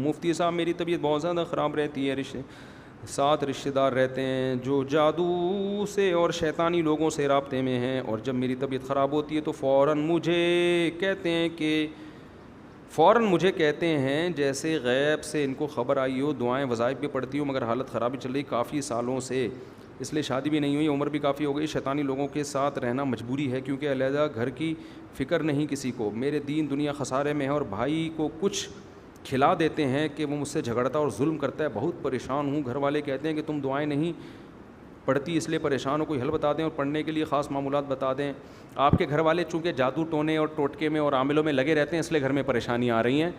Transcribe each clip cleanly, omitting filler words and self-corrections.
مفتی صاحب میری طبیعت بہت زیادہ خراب رہتی ہے، ساتھ رشتہ دار رہتے ہیں جو جادو سے اور شیطانی لوگوں سے رابطے میں ہیں، اور جب میری طبیعت خراب ہوتی ہے تو فوراً مجھے کہتے ہیں جیسے غیب سے ان کو خبر آئی ہو، دعائیں وظائف بھی پڑھتی ہوں مگر حالت خرابی چل رہی کافی سالوں سے، اس لیے شادی بھی نہیں ہوئی، عمر بھی کافی ہو گئی، شیطانی لوگوں کے ساتھ رہنا مجبوری ہے کیونکہ علیحدہ گھر کی فکر نہیں کسی کو، میرے دین دنیا خسارے میں ہے، اور بھائی کو کچھ کھلا دیتے ہیں کہ وہ مجھ سے جھگڑتا اور ظلم کرتا ہے، بہت پریشان ہوں، گھر والے کہتے ہیں کہ تم دعائیں نہیں پڑھتی اس لیے پریشان ہو، کوئی حل بتا دیں اور پڑھنے کے لیے خاص معمولات بتا دیں۔ آپ کے گھر والے چونکہ جادو ٹونے اور ٹوٹکے میں اور عاملوں میں لگے رہتے ہیں، اس لیے گھر میں پریشانیاں آ رہی ہیں۔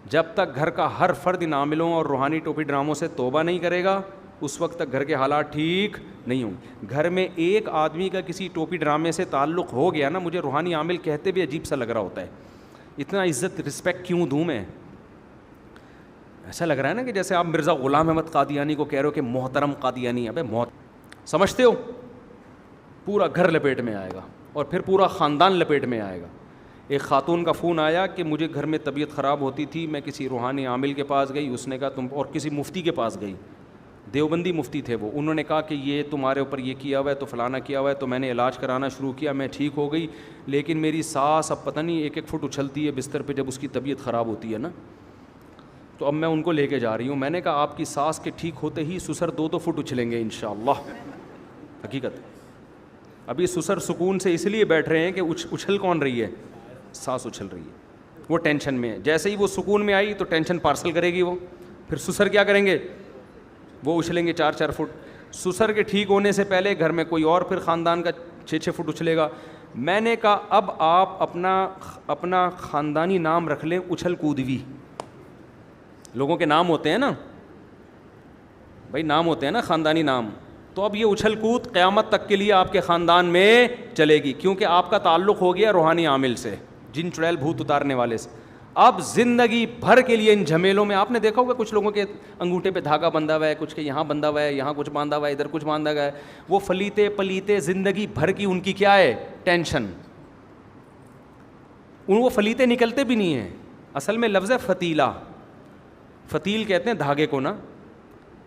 جب تک گھر کا ہر فرد ان عاملوں اور روحانی ٹوپی ڈراموں سے توبہ نہیں کرے گا اس وقت تک گھر کے حالات ٹھیک نہیں ہوں گے۔ گھر میں ایک آدمی کا کسی ٹوپی ڈرامے سے تعلق ہو گیا نا، مجھے روحانی عامل کہتے بھی عجیب سا لگ رہا ہوتا ہے، اتنا عزت رسپیکٹ کیوں دوں میں؟ ایسا لگ رہا ہے نا کہ جیسے آپ مرزا غلام احمد قادیانی کو کہہ رہے ہو کہ محترم قادیانی، ابے سمجھتے ہو؟ پورا گھر لپیٹ میں آئے گا اور پھر پورا خاندان لپیٹ میں آئے گا۔ ایک خاتون کا فون آیا کہ مجھے گھر میں طبیعت خراب ہوتی تھی، میں کسی روحانی عامل کے پاس گئی، اس نے کہا تم، اور کسی مفتی کے پاس گئی، دیوبندی مفتی تھے وہ، انہوں نے کہا کہ یہ تمہارے اوپر یہ کیا ہوا ہے تو فلانا کیا ہوا ہے، تو میں نے علاج کرانا شروع کیا، میں ٹھیک ہو گئی، لیکن میری سانس اب پتہ نہیں 1-1 فٹ اچھلتی ہے بستر پہ جب اس کی طبیعت خراب ہوتی ہے نا، تو اب میں ان کو لے کے جا رہی ہوں۔ میں نے کہا آپ کی سانس کے ٹھیک ہوتے ہی سسر 2-2 فٹ اچھلیں گے انشاءاللہ۔ حقیقت ابھی سسر سکون سے اس لیے بیٹھ رہے ہیں کہ اچھل کون رہی ہے؟ سانس اچھل رہی ہے، وہ ٹینشن میں ہے، جیسے ہی وہ سکون میں آئی تو ٹینشن پارسل کرے گی وہ، پھر سسر کیا کریں گے؟ وہ اچھلیں گے 4-4 فٹ۔ سسر کے ٹھیک ہونے سے پہلے گھر میں کوئی اور پھر خاندان کا 6-6 فٹ اچھلے گا۔ میں نے کہا اب آپ اپنا خاندانی نام رکھ لیں اچھل کودوی، لوگوں کے نام ہوتے ہیں نا بھائی، نام ہوتے ہیں نا خاندانی نام، تو اب یہ اچھل کود قیامت تک کے لیے آپ کے خاندان میں چلے گی، کیونکہ آپ کا تعلق ہو گیا روحانی عامل سے، جن چڑیل بھوت اتارنے والے سے۔ اب زندگی بھر کے لیے ان جھمیلوں میں، آپ نے دیکھا ہوگا کچھ لوگوں کے انگوٹھے پہ دھاگا بندھا ہوا ہے، کچھ کے یہاں بندھا ہوا ہے، یہاں کچھ باندھا ہوا ہے، ادھر کچھ باندھا گیا ہے، وہ فلیتے پلیتے زندگی بھر کی ان کی کیا ہے؟ ٹینشن۔ وہ فلیتے نکلتے بھی نہیں ہیں، اصل میں لفظ ہے فتیلہ، فتیل کہتے ہیں دھاگے کو نا،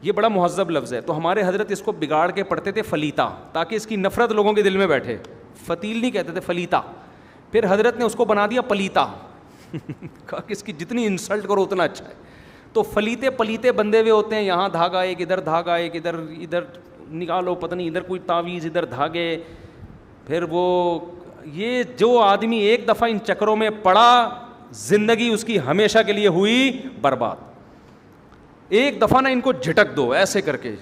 یہ بڑا مہذب لفظ ہے، تو ہمارے حضرت اس کو بگاڑ کے پڑھتے تھے فلیتا، تاکہ اس کی نفرت لوگوں کے دل میں بیٹھے، فتیل نہیں کہتے تھے فلیتا، پھر حضرت نے اس کو بنا دیا پلیتا، کہا کہ اس کی جتنی انسلٹ کرو اتنا اچھا ہے۔ تو فلیتے پلیتے بندے ہوئے ہوتے ہیں، یہاں دھاگا ایک، ادھر دھاگا ایک، ادھر نکالو پتہ نہیں، ادھر کوئی تعویذ، ادھر دھاگے، پھر وہ یہ جو آدمی ایک دفعہ ان چکروں میں پڑا زندگی اس کی ہمیشہ کے لیے ہوئی برباد۔ ایک دفعہ نہ ان کو جھٹک دو ایسے کر کے،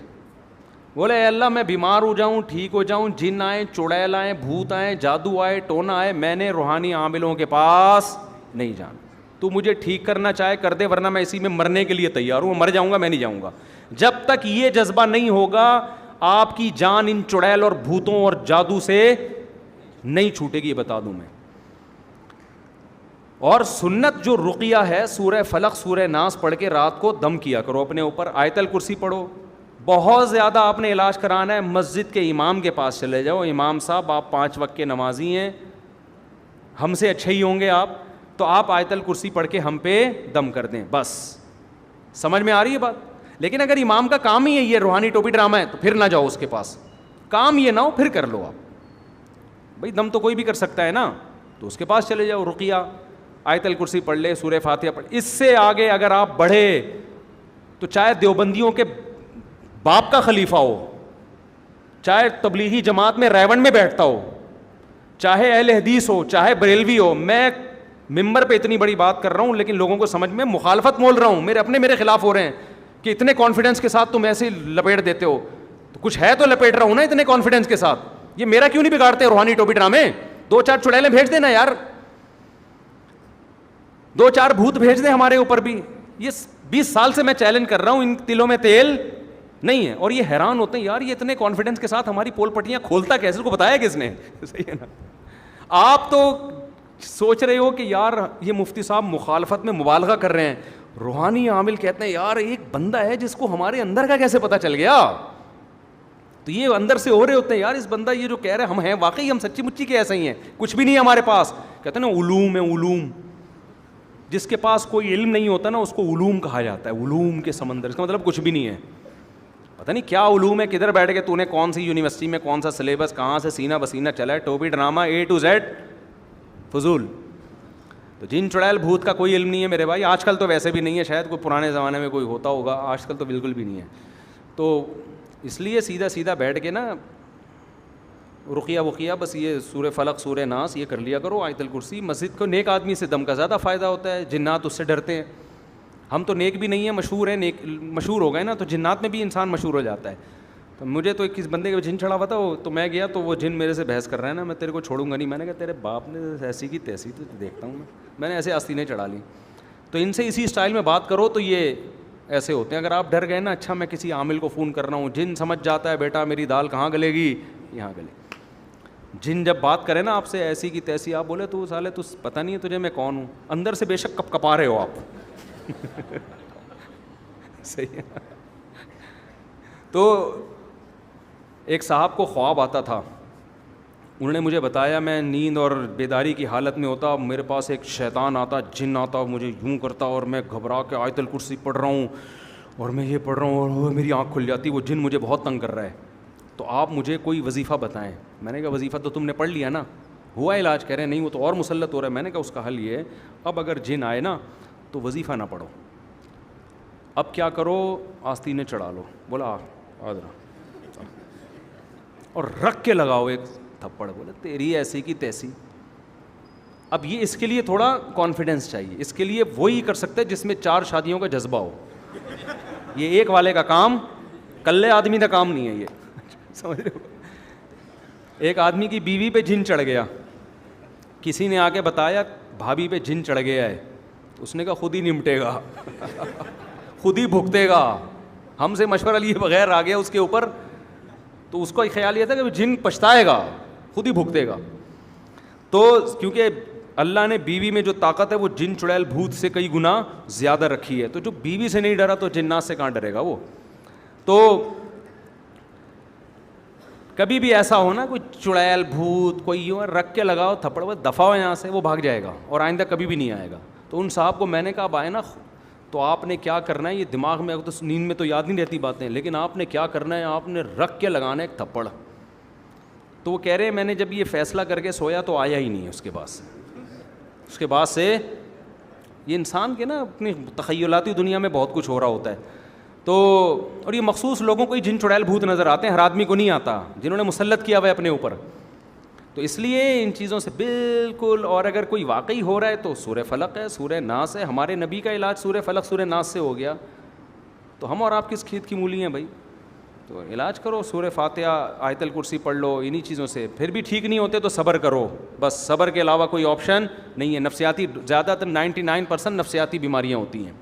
بولے اے اللہ میں بیمار ہو جاؤں، ٹھیک ہو جاؤں، جن آئیں، چڑیل آئیں، بھوت آئیں، جادو آئے، ٹونا آئے، میں نے روحانی عاملوں کے پاس نہیں جانا، تو مجھے ٹھیک کرنا چاہے کر دے، ورنہ میں اسی میں مرنے کے لیے تیار ہوں، مر جاؤں گا، میں نہیں جاؤں گا۔ جب تک یہ جذبہ نہیں ہوگا آپ کی جان ان چڑیل اور بھوتوں اور جادو سے نہیں چھوٹے گی، یہ بتا دوں میں۔ اور سنت جو رقیہ ہے، سورہ فلق سورہ ناس پڑھ کے رات کو دم کیا کرو اپنے اوپر، آیت الکرسی پڑھو۔ بہت زیادہ آپ نے علاج کرانا ہے، مسجد کے امام کے پاس چلے جاؤ، امام صاحب آپ 5 وقت کے نمازی ہیں، ہم سے اچھے ہی ہوں گے آپ، تو آپ آیت الکرسی پڑھ کے ہم پہ دم کر دیں، بس۔ سمجھ میں آ رہی ہے بات؟ لیکن اگر امام کا کام ہی ہے یہ روحانی ٹوپی ڈرامہ ہے تو پھر نہ جاؤ اس کے پاس، کام یہ نہ ہو پھر کر لو آپ، بھائی دم تو کوئی بھی کر سکتا ہے نا، تو اس کے پاس چلے جاؤ، رقیہ آیت الکرسی پڑھ لے، سورہ فاتحہ پڑھ۔ اس سے آگے اگر آپ بڑھے تو چاہے دیوبندیوں کے باپ کا خلیفہ ہو، چاہے تبلیغی جماعت میں ریونڈ میں بیٹھتا ہو، چاہے اہل حدیث ہو، چاہے بریلوی ہو، میں ممبر پہ اتنی بڑی بات کر رہا ہوں لیکن لوگوں کو سمجھ میں مخالفت مول رہا ہوں، میرے خلاف ہو رہے ہیں کہ اتنے کانفیڈنس کے ساتھ تم ایسے لپیٹ دیتے ہو، تو کچھ ہے تو لپیٹ رہا ہوں نا اتنے کانفیڈنس کے ساتھ، یہ میرا کیوں نہیں بگاڑتے روحانی ٹوپی ڈرامے؟ 2-4 چڑیلیں بھیج دینا یار، 2-4 بھوت بھیج دیں ہمارے اوپر بھی، یہ 20 سال سے میں چیلنج کر رہا ہوں، ان تلوں میں تیل نہیں ہے، اور یہ حیران ہوتے ہیں یار یہ اتنے کانفیڈنس کے ساتھ ہماری پول پٹیاں کھولتا کیسے، اس کو بتایا کس نے؟ صحیح ہے نا؟ آپ تو سوچ رہے ہو کہ یار یہ مفتی صاحب مخالفت میں مبالغہ کر رہے ہیں، روحانی عامل کہتے ہیں یار ایک بندہ ہے جس کو ہمارے اندر کا کیسے پتہ چل گیا، تو یہ اندر سے ہو رہے ہوتے ہیں یار اس بندہ یہ جو کہہ رہے ہیں ہم ہیں واقعی، ہم سچی مچی کے ایسے ہی ہیں، کچھ بھی نہیں ہے ہمارے پاس، کہتے ہیں نا علوم ہے، علوم جس کے پاس کوئی علم نہیں ہوتا نا اس کو علوم کہا جاتا ہے, علوم کے سمندر. اس کا مطلب کچھ بھی نہیں ہے, پتہ نہیں کیا علوم ہے, کدھر بیٹھ کے تو نے کون سی یونیورسٹی میں کون سا سلیبس کہاں سے سینہ بسینہ چلا ہے, ٹوپی ڈرامہ A to Z فضول. تو جن چڑیل بھوت کا کوئی علم نہیں ہے میرے بھائی. آج کل تو ویسے بھی نہیں ہے, شاید کوئی پرانے زمانے میں کوئی ہوتا ہوگا, آج کل تو بالکل بھی نہیں ہے. تو اس لیے سیدھا سیدھا بیٹھ کے نا رقیہ وقیہ بس یہ سورہ فلق سورہ ناس یہ کر لیا کرو, آیت الکرسی. مسجد کو نیک آدمی سے دم کا زیادہ فائدہ ہوتا ہے, جنات اس سے ڈرتے ہیں. ہم تو نیک بھی نہیں ہیں, مشہور ہیں, نیک مشہور ہو گئے نا, تو جنات میں بھی انسان مشہور ہو جاتا ہے. تو مجھے تو کس بندے کا جن چڑھا ہوا تھا, تو میں گیا تو وہ جن میرے سے بحث کر رہا ہے نا, میں تیرے کو چھوڑوں گا نہیں. میں نے کہا تیرے باپ نے ایسی کی تیسی تو دیکھتا ہوں میں نے ایسے آستینیں چڑھا لی. تو ان سے اسی اسٹائل میں بات کرو تو یہ ایسے ہوتے ہیں. اگر آپ ڈر گئے نا, اچھا میں کسی عامل کو فون کر رہا ہوں, جن سمجھ جاتا ہے بیٹا میری دال کہاں گلے گی, یہاں گلے. جن جب بات کرے نا آپ سے ایسی کی تیسی, آپ بولے تو سالے تو پتہ نہیں ہے تجھے میں کون ہوں, اندر سے بے شک کپ کپا رہے ہو آپ. صحیح ہے. تو ایک صاحب کو خواب آتا تھا, انہوں نے مجھے بتایا میں نیند اور بیداری کی حالت میں ہوتا, میرے پاس ایک شیطان آتا, جن آتا, مجھے یوں کرتا اور میں گھبرا کے آیت الکرسی پڑھ رہا ہوں اور میں یہ پڑھ رہا ہوں اور میری آنکھ کھل جاتی, وہ جن مجھے بہت تنگ کر رہا ہے, تو آپ مجھے کوئی وظیفہ بتائیں. میں نے کہا وظیفہ تو تم نے پڑھ لیا نا, ہوا علاج. کہہ رہے نہیں وہ تو اور مسلط ہو رہا ہے. میں نے کہا اس کا حل یہ ہے, اب اگر جن آئے نا تو وظیفہ نہ پڑھو, اب کیا کرو آستینیں چڑھا لو. بولا آدھرا اور رکھ کے لگاؤ ایک تھپڑ. بولا تیری ایسی کی تیسی. اب یہ اس کے لیے تھوڑا کانفیڈنس چاہیے, اس کے لیے وہی کر سکتے ہیں جس میں 4 شادیوں کا جذبہ ہو. یہ ایک والے کا کام, کلے آدمی کا کام نہیں ہے یہ, سمجھ رہے ہو. ایک آدمی کی بیوی پہ جن چڑھ گیا, کسی نے آ کے بتایا بھابھی پہ جن چڑھ گیا ہے, تو اس نے کہا خود ہی نمٹے گا, خود ہی بھگتے گا, ہم سے مشورہ لیے بغیر آ گیا اس کے اوپر. تو اس کا خیال یہ تھا کہ جن پچھتائے گا, خود ہی بھگتے گا. تو کیونکہ اللہ نے بیوی میں جو طاقت ہے وہ جن چڑیل بھوت سے کئی گنا زیادہ رکھی ہے, تو جو بیوی سے نہیں ڈرا تو جنات سے کہاں ڈرے گا وہ. تو کبھی بھی ایسا ہو نا کوئی چڑیل بھوت کوئی یوں رکھ کے لگاؤ تھپڑ, وہ دفعہ ہو یہاں سے, وہ بھاگ جائے گا اور آئندہ کبھی بھی نہیں آئے گا. تو ان صاحب کو میں نے کہا اب آئے نا تو آپ نے کیا کرنا ہے, یہ دماغ میں تو نیند میں تو یاد نہیں رہتی باتیں, لیکن آپ نے کیا کرنا ہے, آپ نے رکھ کے لگانا ایک تھپڑ. تو وہ کہہ رہے میں نے جب یہ فیصلہ کر کے سویا تو آیا ہی نہیں. اس کے بعد سے یہ انسان کے نا اپنی تخیلاتی دنیا میں بہت کچھ ہو رہا ہوتا ہے. تو اور یہ مخصوص لوگوں کو ہی جن چڑیل بھوت نظر آتے ہیں, ہر آدمی کو نہیں آتا, جنہوں نے مسلط کیا ہوا ہے اپنے اوپر. تو اس لیے ان چیزوں سے بالکل, اور اگر کوئی واقعی ہو رہا ہے تو سورہ فلق ہے, سورہ ناس ہے. ہمارے نبی کا علاج سورہ فلق سورہ ناس سے ہو گیا, تو ہم اور آپ کس کھیت کی مولی ہیں بھائی. تو علاج کرو, سورہ فاتحہ آیت الکرسی پڑھ لو, انہی چیزوں سے. پھر بھی ٹھیک نہیں ہوتے تو صبر کرو, بس صبر کے علاوہ کوئی آپشن نہیں ہے. نفسیاتی زیادہ تر 99% نفسیاتی بیماریاں ہوتی ہیں,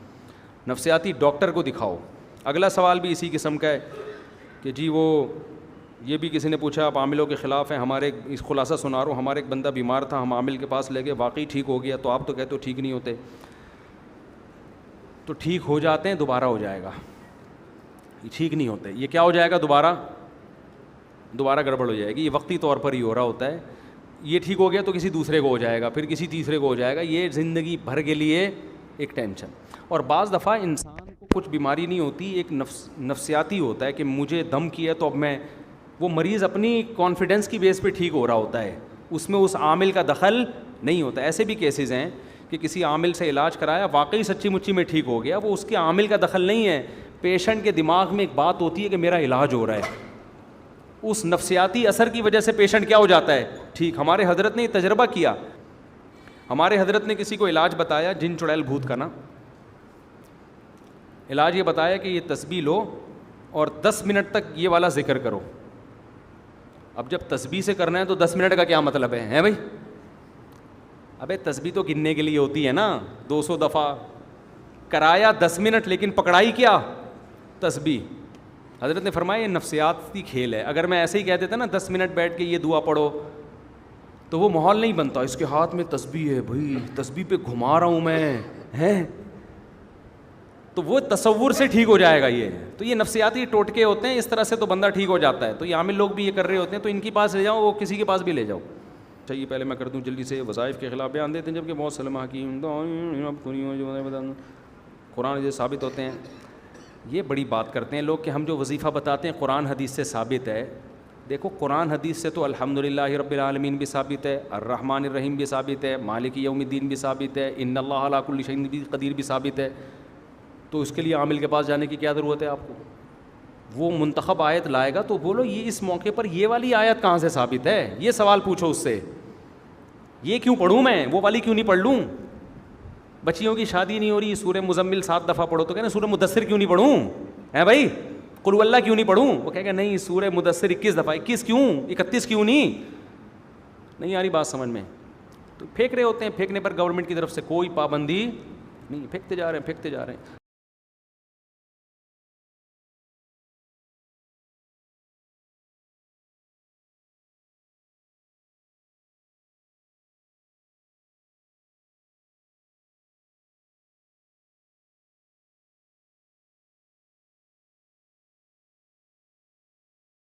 نفسیاتی ڈاکٹر کو دکھاؤ. اگلا سوال بھی اسی قسم کا ہے کہ جی وہ یہ بھی کسی نے پوچھا آپ عاملوں کے خلاف ہیں. ہمارے اس خلاصہ سنا رہا ہوں, ہمارے ایک بندہ بیمار تھا, ہم عامل کے پاس لے گئے, واقعی ٹھیک ہو گیا. تو آپ تو کہتے ہو ٹھیک نہیں ہوتے, تو ٹھیک ہو جاتے ہیں دوبارہ ہو جائے گا, یہ ٹھیک نہیں ہوتے. یہ کیا ہو جائے گا, دوبارہ گڑبڑ ہو جائے گی. یہ وقتی طور پر ہی ہو رہا ہوتا ہے. یہ ٹھیک ہو گیا تو کسی دوسرے کو ہو جائے گا, پھر کسی تیسرے کو ہو جائے گا. یہ زندگی بھر کے لیے ایک ٹینشن. اور بعض دفعہ انسان کو کچھ بیماری نہیں ہوتی, ایک نفسیاتی ہوتا ہے کہ مجھے دم کیا تو اب میں, وہ مریض اپنی کانفیڈنس کی بیس پہ ٹھیک ہو رہا ہوتا ہے, اس میں اس عامل کا دخل نہیں ہوتا. ایسے بھی کیسز ہیں کہ کسی عامل سے علاج کرایا, واقعی سچی مچی میں ٹھیک ہو گیا, وہ اس کے عامل کا دخل نہیں ہے. پیشنٹ کے دماغ میں ایک بات ہوتی ہے کہ میرا علاج ہو رہا ہے, اس نفسیاتی اثر کی وجہ سے پیشنٹ کیا ہو جاتا ہے, ٹھیک. ہمارے حضرت نے یہ تجربہ کیا, ہمارے حضرت نے کسی کو علاج بتایا جن چڑیل بھوت کا نا, علاج یہ بتایا کہ یہ تسبیح لو اور 10 منٹ تک یہ والا ذکر کرو. اب جب تسبیح سے کرنا ہے تو 10 منٹ کا کیا مطلب ہے بھائی. ابے تسبیح تو گننے کے لیے ہوتی ہے نا, 200 دفعہ کرایا 10 منٹ, لیکن پکڑائی کیا, تسبیح. حضرت نے فرمایا یہ نفسیاتی کھیل ہے. اگر میں ایسے ہی کہہ دیتا نا 10 منٹ بیٹھ کے یہ دعا پڑھو, تو وہ ماحول نہیں بنتا. اس کے ہاتھ میں تسبیح ہے بھائی, تسبیح پہ گھما رہا ہوں میں, ہے تو وہ تصور سے ٹھیک ہو جائے گا. یہ نفسیاتی ٹوٹکے ہوتے ہیں, اس طرح سے تو بندہ ٹھیک ہو جاتا ہے. تو یہ عامل لوگ بھی یہ کر رہے ہوتے ہیں, تو ان کے پاس لے جاؤ, وہ کسی کے پاس بھی لے جاؤ, چاہیے پہلے میں کر دوں جلدی سے. وظائف کے خلاف بیان دیتے ہیں جبکہ بہت سے علماء حکیم قرآن سے ثابت ہوتے ہیں. یہ بڑی بات کرتے ہیں لوگ کہ ہم جو وظیفہ بتاتے ہیں قرآن حدیث سے ثابت ہے. دیکھو قرآن حدیث سے تو الحمدللہ رب العالمین بھی ثابت ہے, الرحمن الرحیم بھی ثابت ہے, مالک یوم الدین بھی ثابت ہے, ان اللہ علی کل شیء قدیر بھی ثابت ہے. تو اس کے لیے عامل کے پاس جانے کی کیا ضرورت ہے آپ کو؟ وہ منتخب آیت لائے گا تو بولو یہ اس موقع پر یہ والی آیت کہاں سے ثابت ہے, یہ سوال پوچھو اس سے. یہ کیوں پڑھوں میں, وہ والی کیوں نہیں پڑھ لوں؟ بچیوں کی شادی نہیں ہو رہی, سورہ مزمل 7 دفعہ پڑھو, تو کہنا سورہ مدثر کیوں نہیں پڑھوں؟ ہے بھائی, قل ہو اللہ کیوں نہیں پڑھوں؟ وہ کہے گا نہیں سورہ مدثر 21 دفعہ, 21 کیوں, 31 کیوں نہیں آ رہی بات سمجھ میں. تو پھینک رہے ہوتے ہیں, پھینکنے پر گورنمنٹ کی طرف سے کوئی پابندی نہیں, پھینکتے جا رہے ہیں.